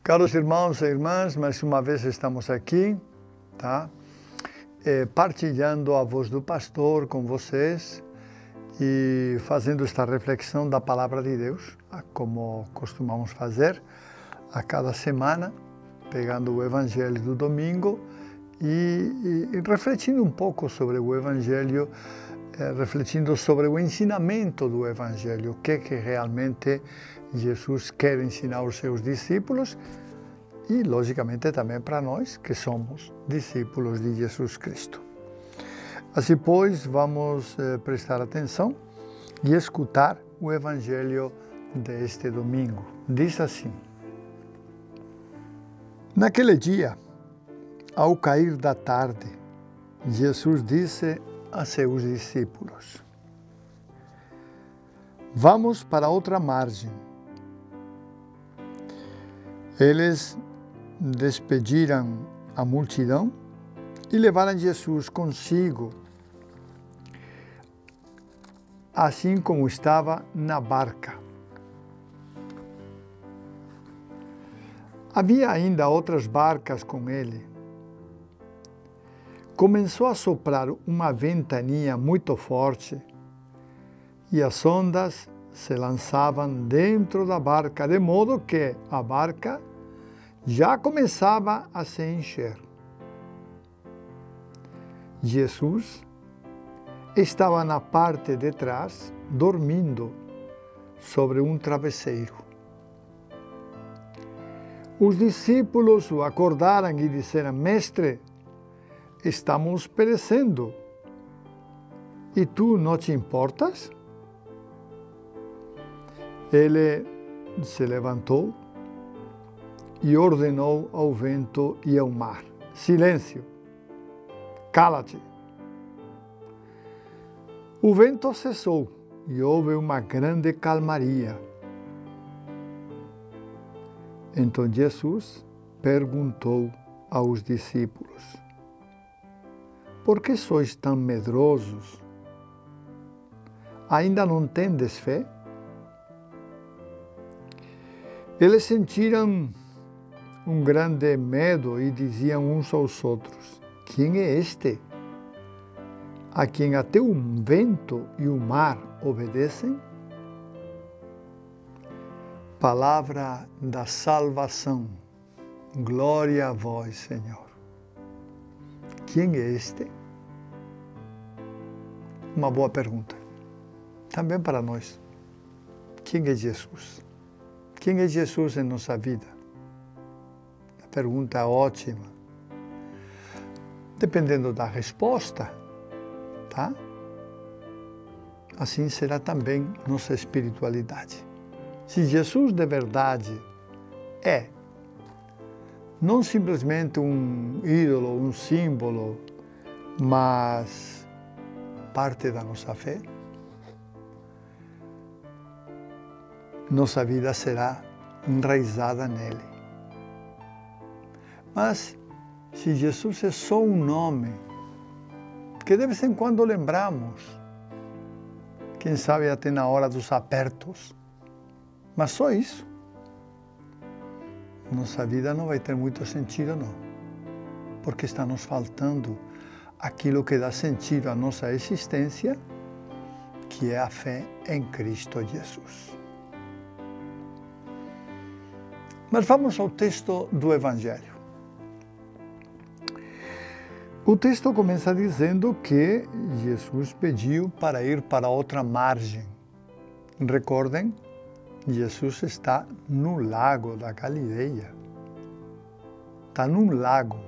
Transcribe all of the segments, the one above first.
Caros irmãos e irmãs, mais uma vez estamos aqui, tá? Partilhando a voz do pastor com vocês e fazendo esta reflexão da palavra de Deus, como costumamos fazer a cada semana, pegando o evangelho do domingo e refletindo um pouco sobre o evangelho, refletindo sobre o ensinamento do evangelho, o que realmente Jesus quer ensinar aos seus discípulos e, logicamente, também para nós que somos discípulos de Jesus Cristo. Assim, pois, vamos prestar atenção e escutar o evangelho deste domingo. Diz assim: Naquele dia, ao cair da tarde, Jesus disse a seus discípulos: Vamos para outra margem. Eles despediram a multidão e levaram Jesus consigo, assim como estava na barca. Havia ainda outras barcas com ele. Começou a soprar uma ventania muito forte e as ondas se lançavam dentro da barca, de modo que a barca já começava a se encher. Jesus estava na parte de trás, dormindo sobre um travesseiro. Os discípulos o acordaram e disseram: Mestre, estamos perecendo. E tu não te importas? Ele se levantou e ordenou ao vento e ao mar: Silêncio, cala-te. O vento cessou e houve uma grande calmaria. Então Jesus perguntou aos discípulos: Por que sois tão medrosos? Ainda não tendes fé? Eles sentiram um grande medo e diziam uns aos outros: Quem é este, a quem até o vento e o mar obedecem? Palavra da salvação. Glória a vós, Senhor. Quem é este? Uma boa pergunta. Também para nós. Quem é Jesus? Quem é Jesus em nossa vida? A pergunta é ótima. Dependendo da resposta, tá? Assim será também nossa espiritualidade. Se Jesus de verdade é não simplesmente um ídolo, um símbolo, mas parte da nossa fé, nossa vida será enraizada nele. Mas se Jesus é só um nome, que de vez em quando lembramos, quem sabe até na hora dos apertos, mas só isso, nossa vida não vai ter muito sentido, não. Porque está nos faltando aquilo que dá sentido à nossa existência, que é a fé em Cristo Jesus. Mas vamos ao texto do Evangelho. O texto começa dizendo que Jesus pediu para ir para outra margem. Recordem, Jesus está no lago da Galileia. Está num lago.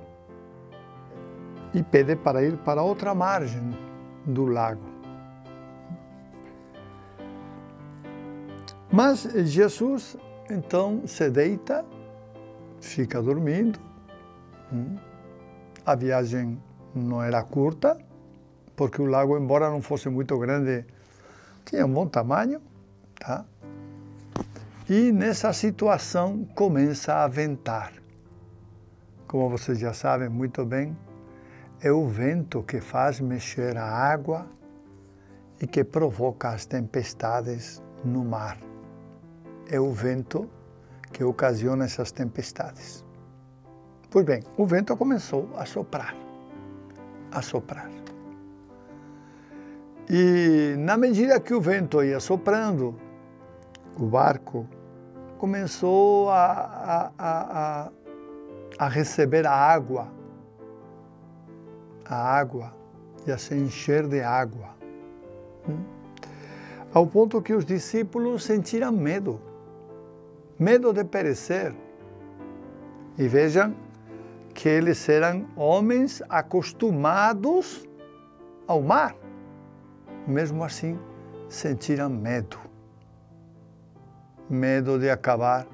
E pede para ir para outra margem do lago. Mas Jesus, então, se deita, fica dormindo. A viagem não era curta, porque o lago, embora não fosse muito grande, tinha um bom tamanho, tá? E nessa situação começa a ventar. Como vocês já sabem muito bem, é o vento que faz mexer a água e que provoca as tempestades no mar. É o vento que ocasiona essas tempestades. Pois bem, o vento começou a soprar, a soprar. E na medida que o vento ia soprando, o barco começou a receber a água e a se encher de água. Ao ponto que os discípulos sentiram medo de perecer. E vejam que eles eram homens acostumados ao mar. Mesmo assim, sentiram medo. Medo de acabar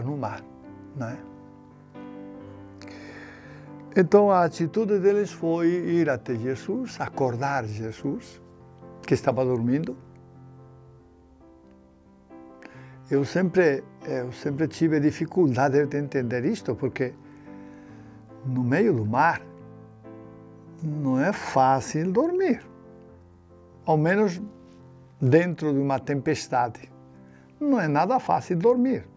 no mar, não é? Então a atitude deles foi ir até Jesus, acordar Jesus, que estava dormindo. Eu sempre tive dificuldade de entender isto, porque no meio do mar não é fácil dormir. Ao menos dentro de uma tempestade. Não é nada fácil dormir.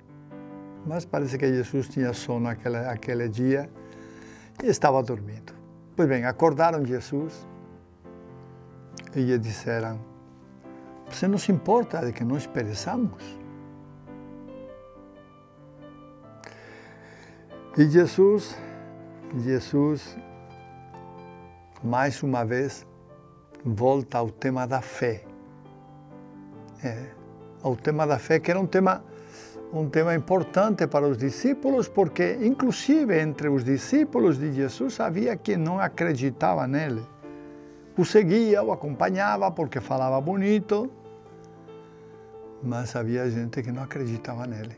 Mas parece que Jesus tinha sono aquele dia e estava dormindo. Pois bem, acordaram Jesus e lhe disseram: você não se importa de que nós pereçamos? E Jesus, mais uma vez, volta ao tema da fé. Ao tema da fé, que era um tema importante para os discípulos, porque inclusive entre os discípulos de Jesus havia quem não acreditava nele. O seguia, o acompanhava porque falava bonito, mas havia gente que não acreditava nele.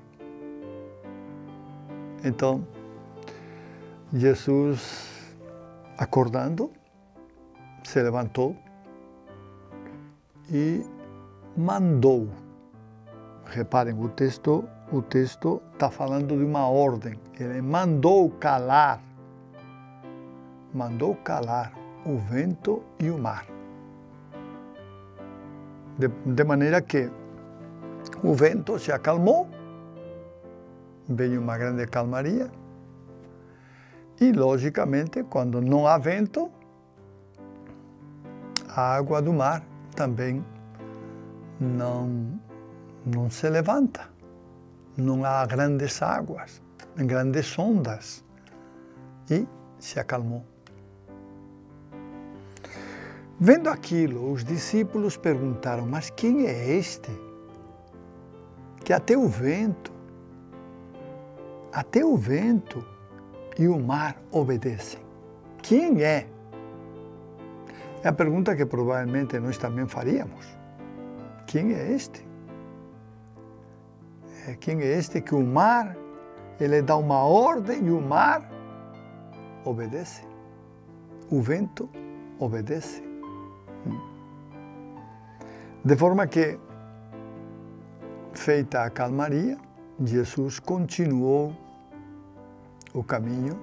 Então, Jesus, acordando, se levantou e mandou. Reparem, o texto está falando de uma ordem. Ele mandou calar o vento e o mar. De maneira que o vento se acalmou, veio uma grande calmaria, e logicamente, quando não há vento, a água do mar também não se levanta. Não há grandes águas, grandes ondas. E se acalmou. Vendo aquilo, os discípulos perguntaram: mas quem é este? Que até o vento e o mar obedecem. Quem é? É a pergunta que provavelmente nós também faríamos. Quem é este? Quem é este que o mar, ele dá uma ordem e o mar obedece? O vento obedece. De forma que, feita a calmaria, Jesus continuou o caminho,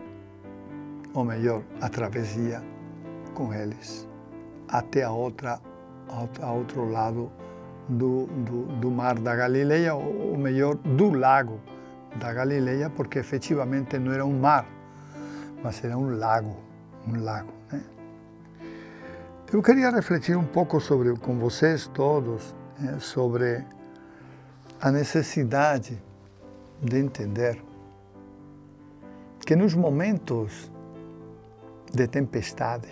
ou melhor, a travessia com eles, até a outro lado do mar da Galileia, ou melhor, do lago da Galileia, porque efetivamente não era um mar, mas era um lago, né? Eu queria refletir um pouco com vocês todos, sobre a necessidade de entender que nos momentos de tempestade,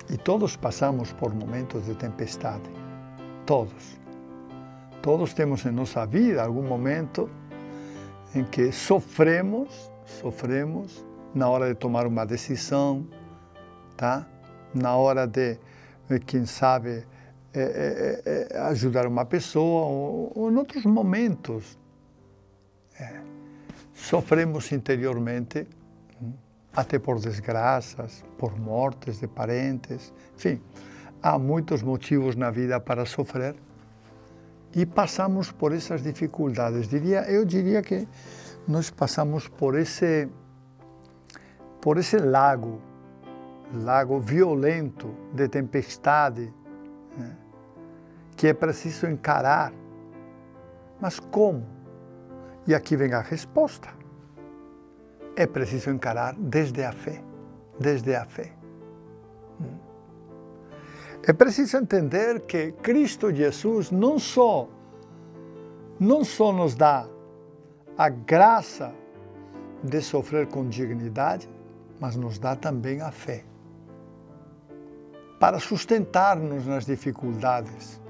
e todos passamos por momentos de tempestade, todos temos em nossa vida algum momento em que sofremos na hora de tomar uma decisão, tá? Na hora de, quem sabe, ajudar uma pessoa, ou em outros momentos. Sofremos interiormente, até por desgraças, por mortes de parentes, enfim, há muitos motivos na vida para sofrer e passamos por essas dificuldades. Eu diria que nós passamos por esse lago violento de tempestade, né, que é preciso encarar. Mas como? E aqui vem a resposta. É preciso encarar desde a fé. Desde a fé. É preciso entender que Cristo Jesus não só nos dá a graça de sofrer com dignidade, mas nos dá também a fé para sustentar-nos nas dificuldades.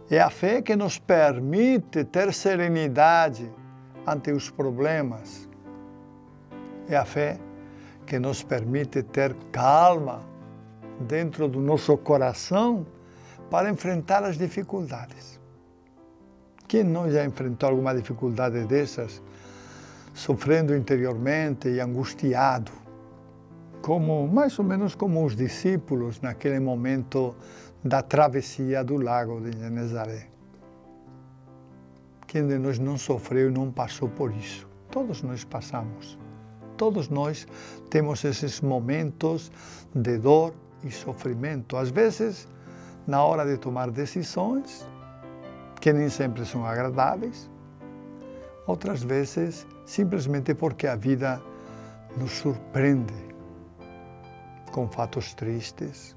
É a fé que nos permite ter serenidade ante os problemas. É a fé que nos permite ter calma dentro do nosso coração para enfrentar as dificuldades. Quem não já enfrentou alguma dificuldade dessas, sofrendo interiormente e angustiado, mais ou menos como os discípulos naquele momento da travessia do lago de Genezaré? Quem de nós não sofreu e não passou por isso? Todos nós passamos. Todos nós temos esses momentos de dor e sofrimento. Às vezes, na hora de tomar decisões, que nem sempre são agradáveis. Outras vezes, simplesmente porque a vida nos surpreende com fatos tristes,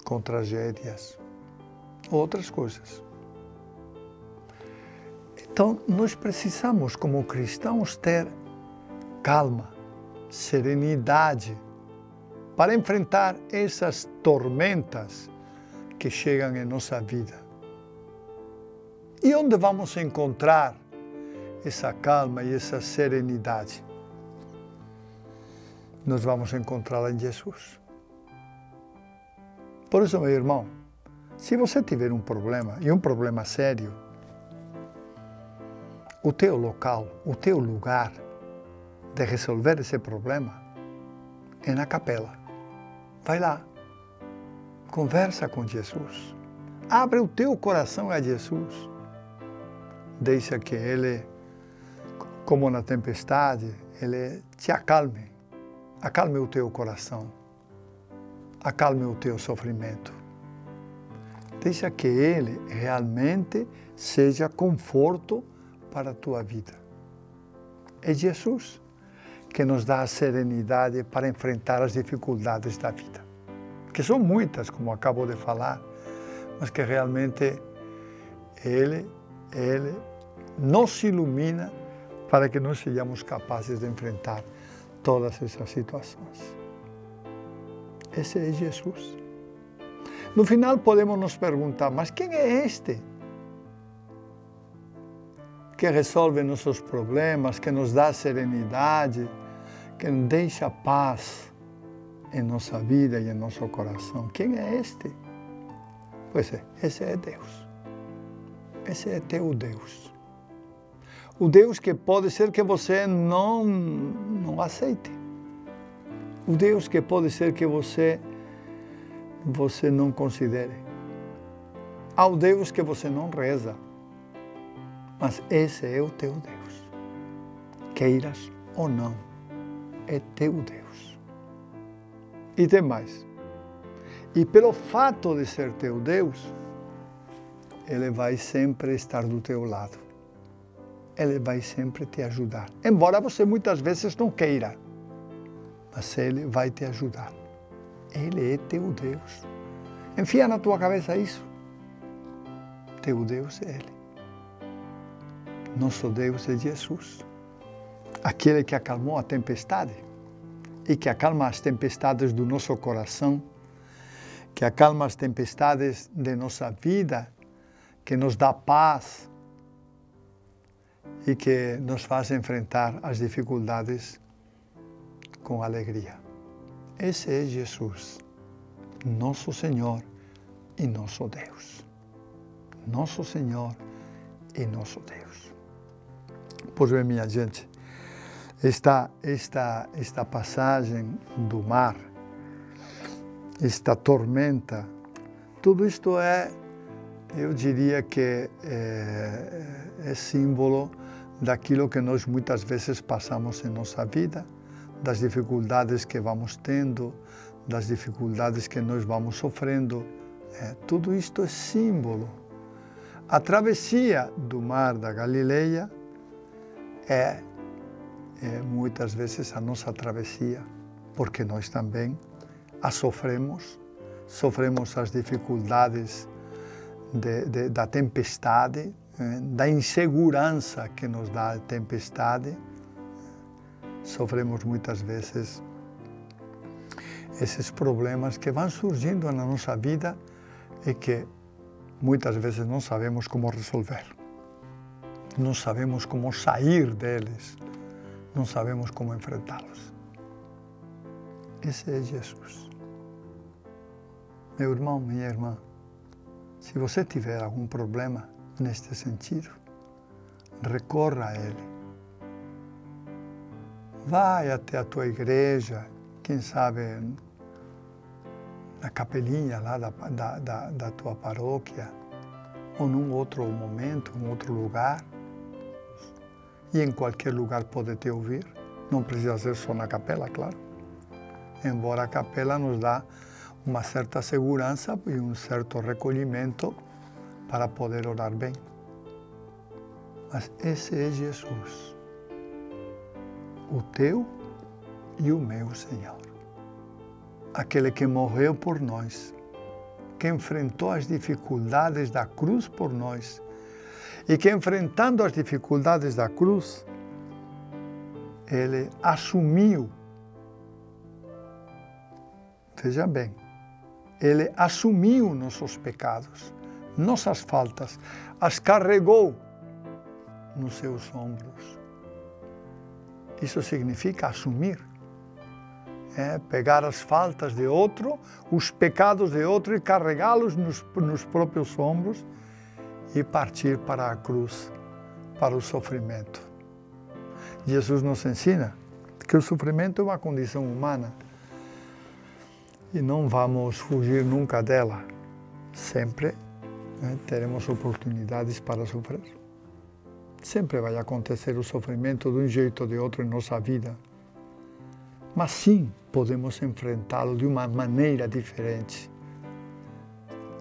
com tragédias, outras coisas. Então, nós precisamos, como cristãos, ter calma, serenidade, para enfrentar essas tormentas que chegam em nossa vida. E onde vamos encontrar essa calma e essa serenidade? Nós vamos encontrá-la em Jesus. Por isso, meu irmão, se você tiver um problema, e um problema sério, o teu local, o teu lugar de resolver esse problema é na capela. Vai lá, conversa com Jesus, abre o teu coração a Jesus, deixa que Ele, como na tempestade, Ele te acalme o teu coração, acalme o teu sofrimento. Deixa que Ele realmente seja conforto para a tua vida. É Jesus que nos dá a serenidade para enfrentar as dificuldades da vida, que são muitas, como acabo de falar, mas que realmente Ele nos ilumina para que nós sejamos capazes de enfrentar todas essas situações. Esse é Jesus. No final podemos nos perguntar, mas quem é este que resolve nossos problemas, que nos dá serenidade, que nos deixa paz em nossa vida e em nosso coração? Quem é este? Pois é, esse é Deus. Esse é teu Deus. O Deus que pode ser que você não aceite. O Deus que pode ser que você não considere. Ao Deus que você não reza. Mas esse é o teu Deus. Queiras ou não, é teu Deus. E tem mais. E pelo fato de ser teu Deus, Ele vai sempre estar do teu lado. Ele vai sempre te ajudar. Embora você muitas vezes não queira, mas Ele vai te ajudar. Ele é teu Deus. Enfia na tua cabeça isso. Teu Deus é Ele. Nosso Deus é Jesus. Aquele que acalmou a tempestade e que acalma as tempestades do nosso coração, que acalma as tempestades de nossa vida, que nos dá paz e que nos faz enfrentar as dificuldades com alegria. Esse é Jesus, nosso Senhor e nosso Deus. Nosso Senhor e nosso Deus. Pois bem, minha gente, esta passagem do mar, esta tormenta, tudo isto eu diria que é símbolo daquilo que nós muitas vezes passamos em nossa vida, das dificuldades que vamos tendo, das dificuldades que nós vamos sofrendo. Tudo isto é símbolo. A travessia do mar da Galileia é muitas vezes a nossa travessia, porque nós também a sofremos as dificuldades da tempestade, da insegurança que nos dá a tempestade. Sofremos muitas vezes esses problemas que vão surgindo na nossa vida e que muitas vezes não sabemos como resolver. Não sabemos como sair deles. Não sabemos como enfrentá-los. Esse é Jesus. Meu irmão, minha irmã, se você tiver algum problema neste sentido, recorra a Ele. Vai até a tua igreja, quem sabe na capelinha lá da tua paróquia, ou num outro momento, em outro lugar. E em qualquer lugar pode te ouvir. Não precisa ser só na capela, claro. Embora a capela nos dá uma certa segurança e um certo recolhimento para poder orar bem. Mas esse é Jesus, o teu e o meu Senhor. Aquele que morreu por nós, que enfrentou as dificuldades da cruz por nós, e que enfrentando as dificuldades da cruz, Ele assumiu, veja bem, Ele assumiu nossos pecados, nossas faltas, as carregou nos seus ombros. Isso significa assumir. Pegar as faltas de outro, os pecados de outro e carregá-los nos próprios ombros e partir para a cruz, para o sofrimento. Jesus nos ensina que o sofrimento é uma condição humana e não vamos fugir nunca dela. Sempre teremos oportunidades para sofrer. Sempre vai acontecer o sofrimento de um jeito ou de outro em nossa vida. Mas sim, podemos enfrentá-lo de uma maneira diferente.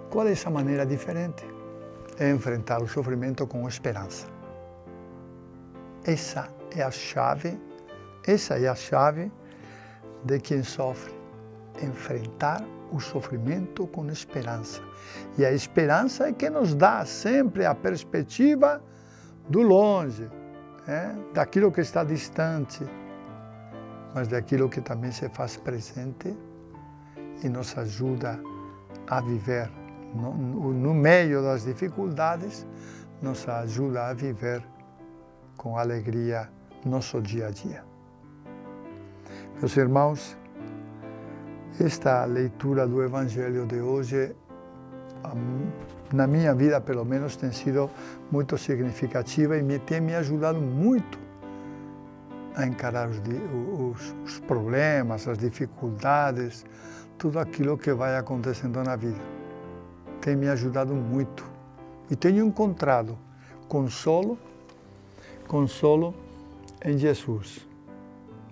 Qual é essa maneira diferente? É enfrentar o sofrimento com esperança. Essa é a chave de quem sofre. Enfrentar o sofrimento com esperança. E a esperança é que nos dá sempre a perspectiva do longe, daquilo que está distante, mas daquilo que também se faz presente e nos ajuda a viver. No meio das dificuldades, nos ajuda a viver com alegria nosso dia a dia. Meus irmãos, esta leitura do Evangelho de hoje, na minha vida pelo menos, tem sido muito significativa e tem me ajudado muito a encarar os problemas, as dificuldades, tudo aquilo que vai acontecendo na vida. Tem me ajudado muito e tenho encontrado consolo em Jesus.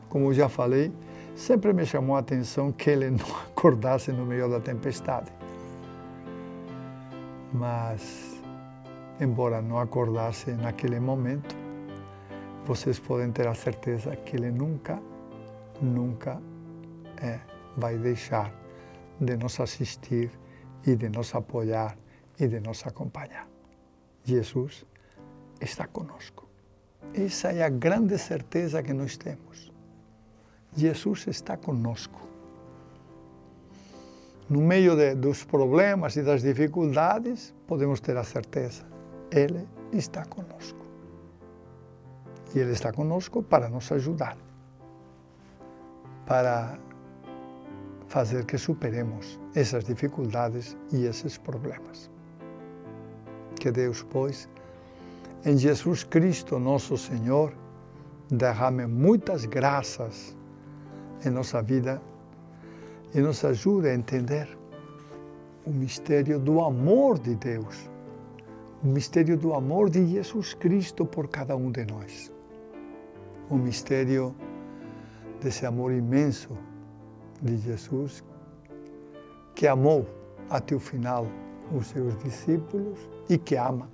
Como já falei, sempre me chamou a atenção que Ele não acordasse no meio da tempestade. Mas, embora não acordasse naquele momento, vocês podem ter a certeza que Ele nunca vai deixar de nos assistir e de nos apoiar e de nos acompanhar. Jesus está conosco. Essa é a grande certeza que nós temos. Jesus está conosco. No meio dos problemas e das dificuldades, podemos ter a certeza, Ele está conosco. E Ele está conosco para nos ajudar, para fazer que superemos essas dificuldades e esses problemas. Que Deus, pois, em Jesus Cristo, nosso Senhor, derrame muitas graças em nossa vida e nos ajude a entender o mistério do amor de Deus, o mistério do amor de Jesus Cristo por cada um de nós, o mistério desse amor imenso de Jesus, que amou até o final os seus discípulos e que ama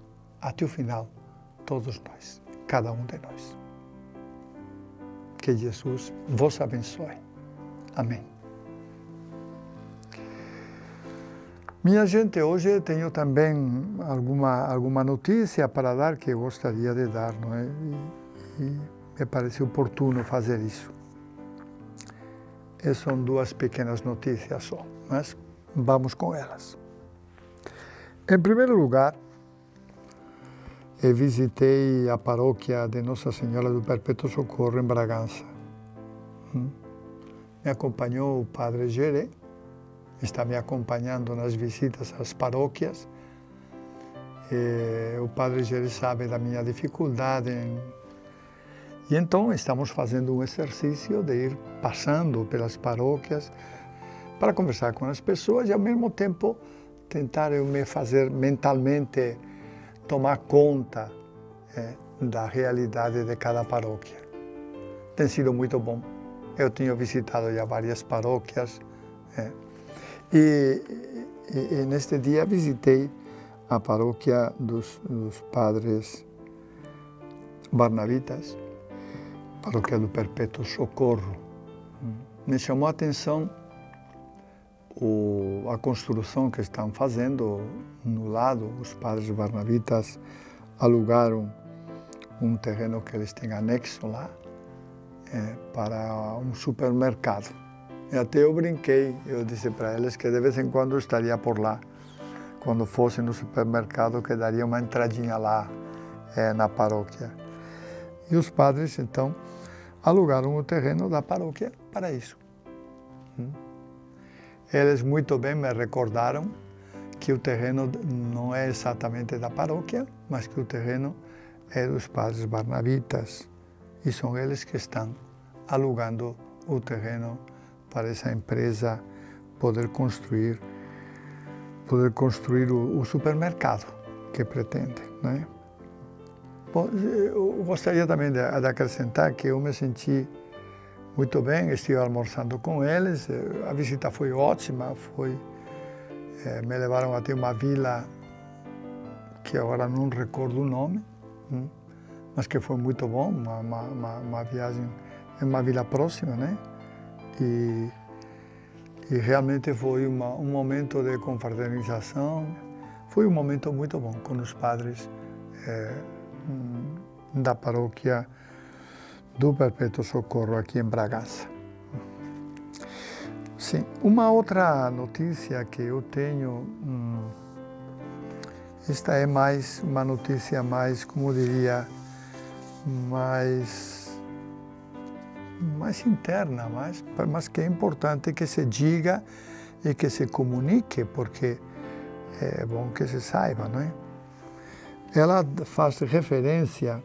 até o final, todos nós, cada um de nós. Que Jesus vos abençoe. Amém. Minha gente, hoje tenho também alguma notícia para dar que eu gostaria de dar, não é? E me parece oportuno fazer isso. E são duas pequenas notícias só, mas vamos com elas. Em primeiro lugar, eu visitei a paróquia de Nossa Senhora do Perpétuo Socorro em Bragança. Me acompanhou o Padre Gerê, está me acompanhando nas visitas às paróquias. O Padre Gerê sabe da minha dificuldade e então estamos fazendo um exercício de ir passando pelas paróquias para conversar com as pessoas e ao mesmo tempo tentar eu me fazer mentalmente tomar conta da realidade de cada paróquia. Tem sido muito bom. Eu tenho visitado já várias paróquias e neste dia visitei a paróquia dos padres barnabitas, paróquia do Perpétuo Socorro. Me chamou a atenção a construção que estão fazendo no lado. Os padres barnabitas alugaram um terreno que eles têm anexo lá para um supermercado. E até eu brinquei, eu disse para eles que de vez em quando eu estaria por lá. Quando fosse no supermercado, que daria uma entradinha lá na paróquia. E os padres, então, alugaram o terreno da paróquia para isso. Eles muito bem me recordaram que o terreno não é exatamente da paróquia, mas que o terreno é dos padres barnabitas. E são eles que estão alugando o terreno para essa empresa poder construir o supermercado que pretende, né? Bom, eu gostaria também de acrescentar que eu me senti muito bem, estive almoçando com eles, a visita foi ótima, me levaram até uma vila que agora não recordo o nome, mas que foi muito bom, uma viagem em uma vila próxima, né? E realmente foi um momento de confraternização, foi um momento muito bom com os padres da paróquia do Perpétuo Socorro aqui em Bragança. Sim, uma outra notícia que eu tenho, esta é mais uma notícia mais, como diria, mais interna, mas que é importante que se diga e que se comunique, porque é bom que se saiba, não é? Ela faz referência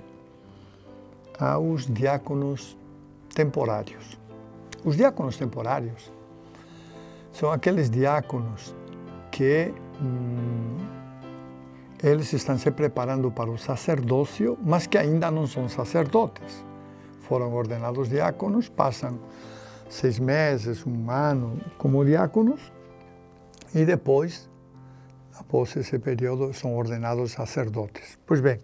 aos diáconos temporários. Os diáconos temporários são aqueles diáconos que eles estão se preparando para o sacerdócio, mas que ainda não são sacerdotes. Foram ordenados diáconos, passam 6 meses, 1 ano como diáconos e depois, após esse período, são ordenados sacerdotes. Pois bem,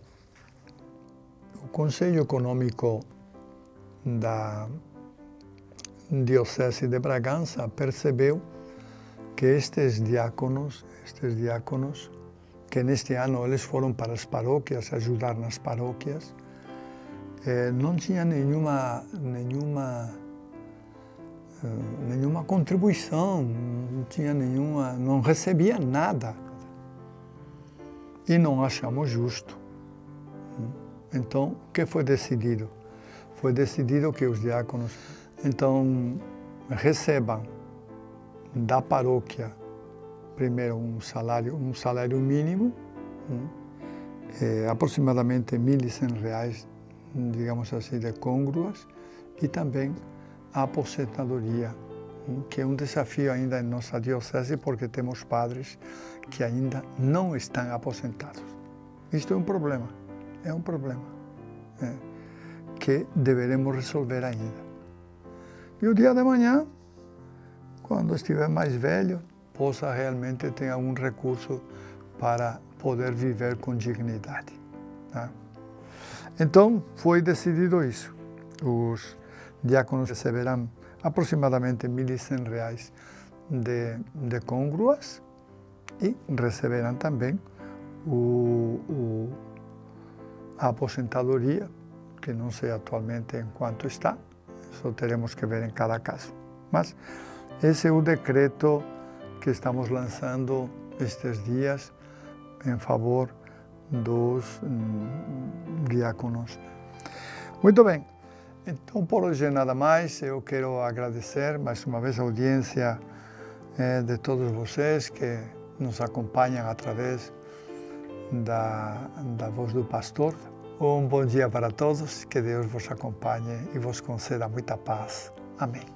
o Conselho Econômico da Diocese de Bragança percebeu que estes diáconos, que neste ano eles foram para as paróquias, ajudar nas paróquias, não tinha nenhuma contribuição, não recebia nada. E não achamos justo. Então, o que foi decidido? Foi decidido que os diáconos, então, recebam da paróquia, primeiro um salário mínimo, aproximadamente R$1.100, digamos assim, de côngruas, e também a aposentadoria, que é um desafio ainda em nossa diocese, porque temos padres que ainda não estão aposentados. Isto é um problema, que deveremos resolver ainda. E o dia de manhã, quando estiver mais velho, possa realmente ter algum recurso para poder viver com dignidade. né? Então, foi decidido isso. Os diáconos receberão aproximadamente R$1.100 de côngruas e receberão também a aposentadoria, que não sei atualmente em quanto está, só teremos que ver em cada caso. Mas esse é o decreto que estamos lançando estes dias em favor dos diáconos. Muito bem, então por hoje nada mais. Eu quero agradecer mais uma vez a audiência de todos vocês que nos acompanham através da voz do pastor. Um bom dia para todos, que Deus vos acompanhe e vos conceda muita paz. Amém.